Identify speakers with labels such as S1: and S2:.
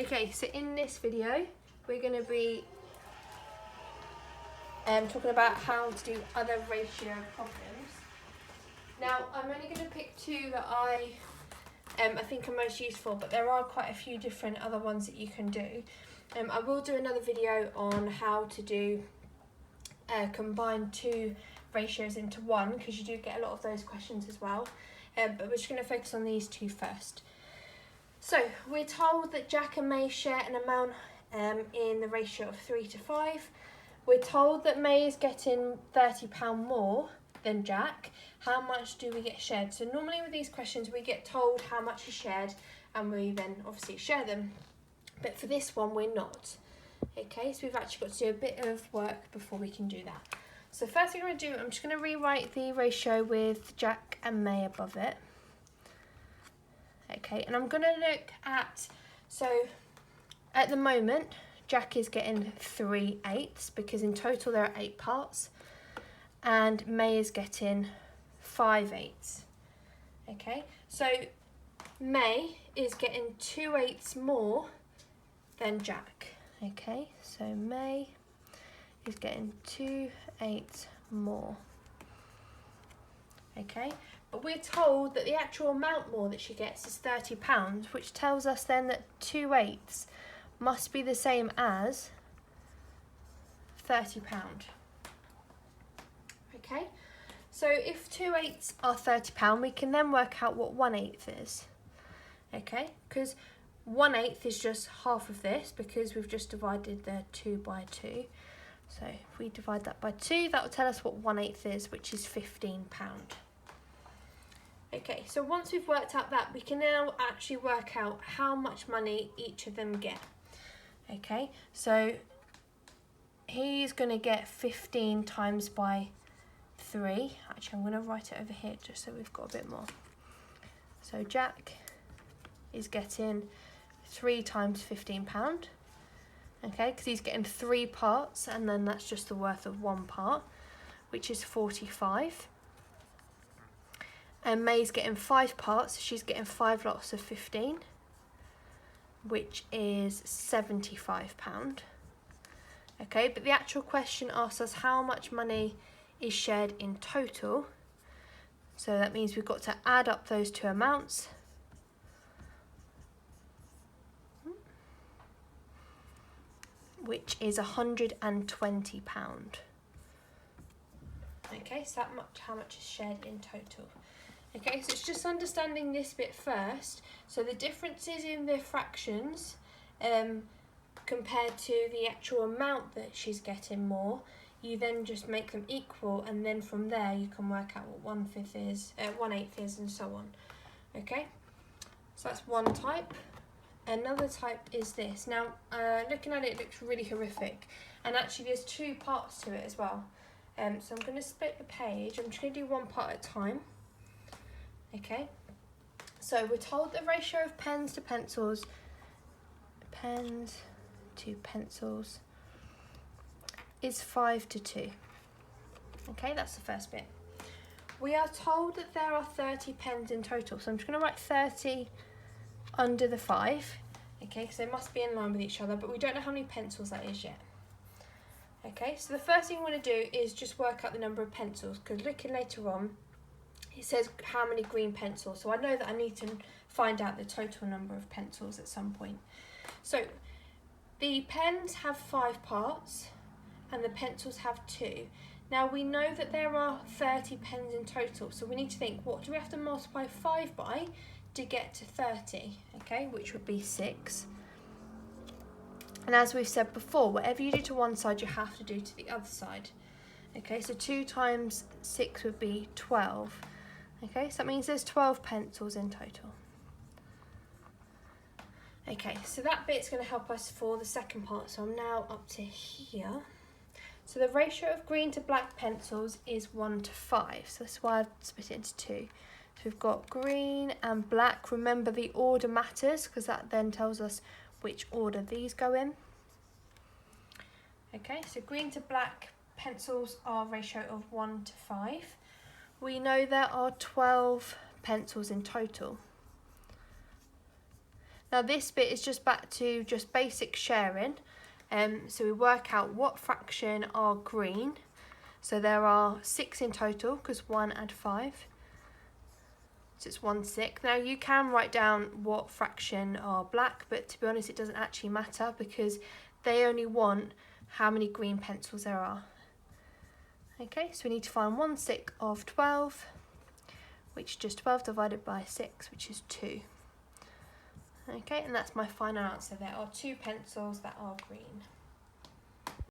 S1: Okay, so in this video, we're going to be talking about how to do other ratio problems. Now, I'm only going to pick two that I think are most useful, but there are quite a few different other ones that you can do. I will do another video on how to do combine two ratios into one, because you do get a lot of those questions as well. But we're just going to focus on these two first. So we're told that Jack and May share an amount in the ratio of 3 to 5. We're told that May is getting £30 more than Jack. How much do we get shared? So normally with these questions we get told how much is shared and we then obviously share them. But for this one we're not. Okay, so we've actually got to do a bit of work before we can do that. So first thing I'm going to do, I'm just going to rewrite the ratio with Jack and May above it. Okay, and I'm going to look at, so at the moment Jack is getting 3/8 because in total there are 8 parts, and May is getting 5/8. Okay, so May is getting 2/8 more than Jack. Okay, so May is getting 2/8 more. Okay, but we're told that the actual amount more that she gets is £30, which tells us then that 2/8 must be the same as £30. Okay, so if 2/8 are £30, we can then work out what 1/8 is. Okay, because 1/8 is just half of this because we've just divided the 2 by 2. So if we divide that by 2, that will tell us what 1/8 is, which is £15. Okay, so once we've worked out that, we can now actually work out how much money each of them get. Okay, so he's going to get 15 times by 3. Actually, I'm going to write it over here just so we've got a bit more. So Jack is getting 3 times £15. Okay, because he's getting 3 parts, and then that's just the worth of 1 part, which is 45. And May's getting 5 parts, so she's getting 5 lots of 15, which is £75. Okay, but the actual question asks us how much money is shared in total. So that means we've got to add up those two amounts. Which is £120. Okay, so that much, how much is shared in total. Okay, so it's just understanding this bit first. So the differences in the fractions compared to the actual amount that she's getting more, you then just make them equal, and then from there you can work out what 1/5 is, 1/8 is, and so on. Okay, so that's one type. Another type is this. Now, looking at it, it looks really horrific, and actually there's 2 parts to it as well. So I'm going to split the page. I'm just going to do one part at a time. Okay, so we're told the ratio of pens to pencils is 5 to 2. Okay, that's the first bit. We are told that there are 30 pens in total, so I'm just going to write 30 under the 5. Okay, because they must be in line with each other, but we don't know how many pencils that is yet. Okay, so the first thing we want to do is just work out the number of pencils, because looking later on, it says how many green pencils, so I know that I need to find out the total number of pencils at some point. So the pens have 5 parts and the pencils have 2. Now we know that there are 30 pens in total, so we need to think, what do we have to multiply 5 by to get to 30? Okay, which would be 6. And as we've said before, whatever you do to one side, you have to do to the other side. Okay, so 2 times 6 would be 12. Okay, so that means there's 12 pencils in total. Okay, so that bit's going to help us for the second part, so I'm now up to here. So the ratio of green to black pencils is 1 to 5, so that's why I've split it into 2. So we've got green and black. Remember, the order matters because that then tells us which order these go in. Okay, so green to black pencils are a ratio of 1 to 5. We know there are 12 pencils in total. Now this bit is just back to just basic sharing. So we work out what fraction are green. So there are 6 in total because 1 and 5. So it's 1/6. Now you can write down what fraction are black, but to be honest it doesn't actually matter because they only want how many green pencils there are. Okay, so we need to find 1/6 of 12, which is just 12 divided by 6, which is 2. Okay, and that's my final answer. There are 2 pencils that are green.